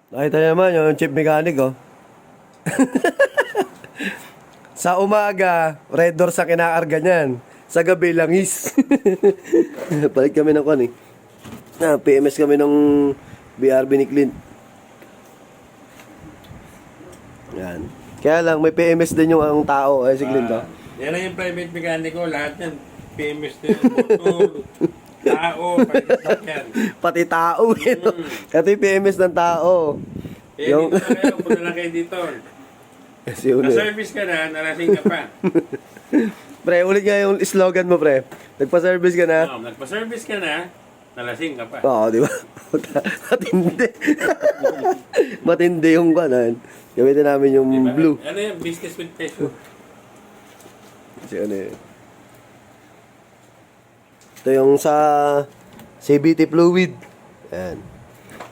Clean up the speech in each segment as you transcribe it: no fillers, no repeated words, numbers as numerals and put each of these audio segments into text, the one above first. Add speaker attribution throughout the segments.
Speaker 1: Nakita niyo naman yung chief mechanic, oh. Sa umaga, red door sa kinakarga niyan. Sa gabi, langis. Balik kami ng kwan, eh. PMS kami ng BRB ni Clint. Yan. Kaya lang, may PMS din yung ang tao, si Clint, oh.
Speaker 2: Yan lang yung private mechanic ko. Lahat yan. PMS din. Motor. Tao. Pagkakas yan.
Speaker 1: Pati tao, eh, no? Ito yung PMS ng tao.
Speaker 2: Eh,
Speaker 1: Yung...
Speaker 2: dito na kayo. Punta na kayo dito.
Speaker 1: Kasi ulit.
Speaker 2: Na-service ka na. Narasing ka pa.
Speaker 1: Pre, ulit nga yung slogan mo, pre. Nagpa-service ka na.
Speaker 2: No, nagpa-service ka na. Nalasing ka pa.
Speaker 1: Oo, di ba? Matindi. Matindi yung kanan. Gamitin namin yung
Speaker 2: Diba?
Speaker 1: blue.
Speaker 2: Ano yung business with pleasure?
Speaker 1: Kasi ano eh. Ito yung sa CVT fluid. Ayan.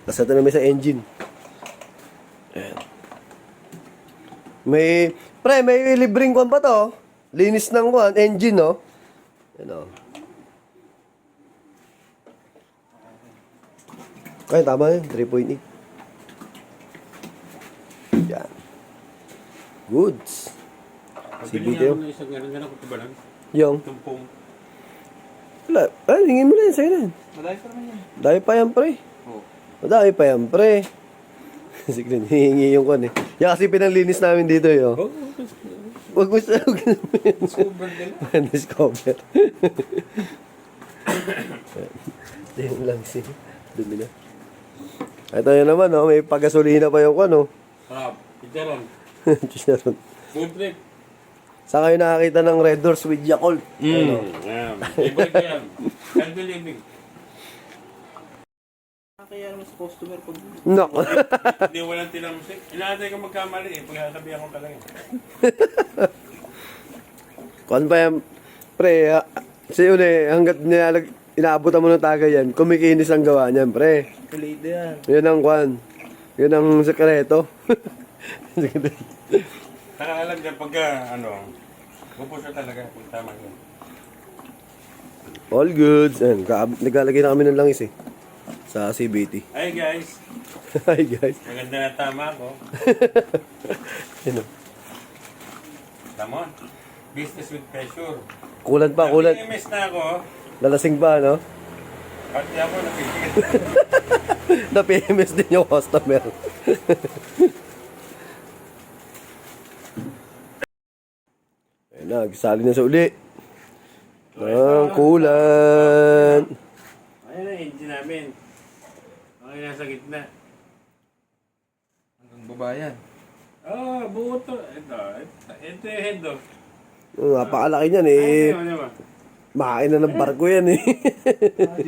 Speaker 1: Tapos ito naman sa engine. Ayan. May libreng kwan pa to. Linis ng kwan, engine, no? Ayan, o. Ay, tama yun. 3.8. Yan. Goods. CVT
Speaker 2: Bili
Speaker 1: yun.
Speaker 2: nga ako ng isang gano'n ko ba lang?
Speaker 1: Yung.
Speaker 2: Tumpong.
Speaker 1: Wala. Ay, hingin mo na yan. Sa'yo na yan.
Speaker 2: Madami pa naman yan.
Speaker 1: Dahil pa yan, pre.
Speaker 2: Oo.
Speaker 1: Madami pa yan, pre. Sige, hihingi yung kon eh. Yan kasi pinanlinis namin dito, yo.
Speaker 2: Oo.
Speaker 1: Wag mo sa
Speaker 2: Discover nila.
Speaker 1: Discover. Yan lang si. Dumi na. Ito yun naman, oh. May pagasolina pa yung kon, oh.
Speaker 2: Sarap. Chicharon.
Speaker 1: Chicharon.
Speaker 2: Food trip.
Speaker 1: Saan kayo nakakita ng Red Doors with Yakult? Ano?
Speaker 2: Yan. Favorite yan. Healthy living.
Speaker 3: Kaya naman sa customer pag...
Speaker 1: Nako.
Speaker 2: Hindi walang tinamusik. Inaantay ko magkamali eh. Pagkakasabihan ko talaga.
Speaker 1: Kon pa yan, pre, kasi yun eh, hanggat inaabutan mo ng tagay yan, kumikinis ang gawa niyan, pre.
Speaker 3: Kulida yan.
Speaker 1: Yun ang kwan. Yun ang sekreto.
Speaker 2: Nakaalam dyan pagka, pupuso talaga kung tama yun.
Speaker 1: All goods. Ayan, naglalagay na kami ng langis eh. Sa CBT.
Speaker 2: Hi guys.
Speaker 1: Hi guys.
Speaker 2: Maganda na tama ko.
Speaker 1: Yun o.
Speaker 2: Tama. Business with pleasure.
Speaker 1: Kulat pa, kulat.
Speaker 2: PMS na ako.
Speaker 1: Lalasing pa, no?
Speaker 2: Pati ako napipigil.
Speaker 1: Na PMS din yung customer. Ayun na, gisali na sa uli. Ang kulan.
Speaker 2: Ayan ang engine namin. Okay, nasa gitna.
Speaker 3: Hanggang babayan.
Speaker 2: Oh, buo to. Ito yung head oh.
Speaker 1: Napakalaki niyan eh.
Speaker 2: Ay, ano ba?
Speaker 1: Makain na ng barko yan eh.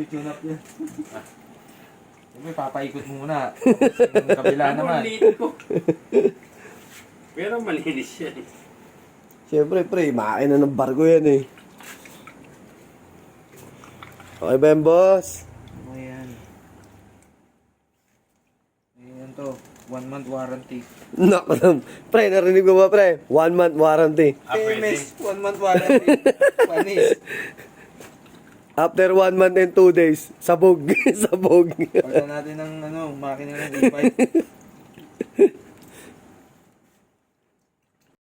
Speaker 3: Tune up yan. Siyempre, papaikot mo muna. Yung kabila
Speaker 2: Ano
Speaker 3: naman.
Speaker 2: ang liit ko? Pero malinis yan.
Speaker 1: Siyempre, pre, makain na ng barko yan eh. Okay ba yan, boss?
Speaker 3: Ano yan? Ayan to. 1 month warranty.
Speaker 1: Naku lang. Pre, narinig mo ba, pre? 1 month warranty.
Speaker 2: Pwede.
Speaker 3: PMS, 1 month warranty. Panis.
Speaker 1: After 1 month and 2 days, sabog. Sabog.
Speaker 3: Pagka natin ng makina ng E5.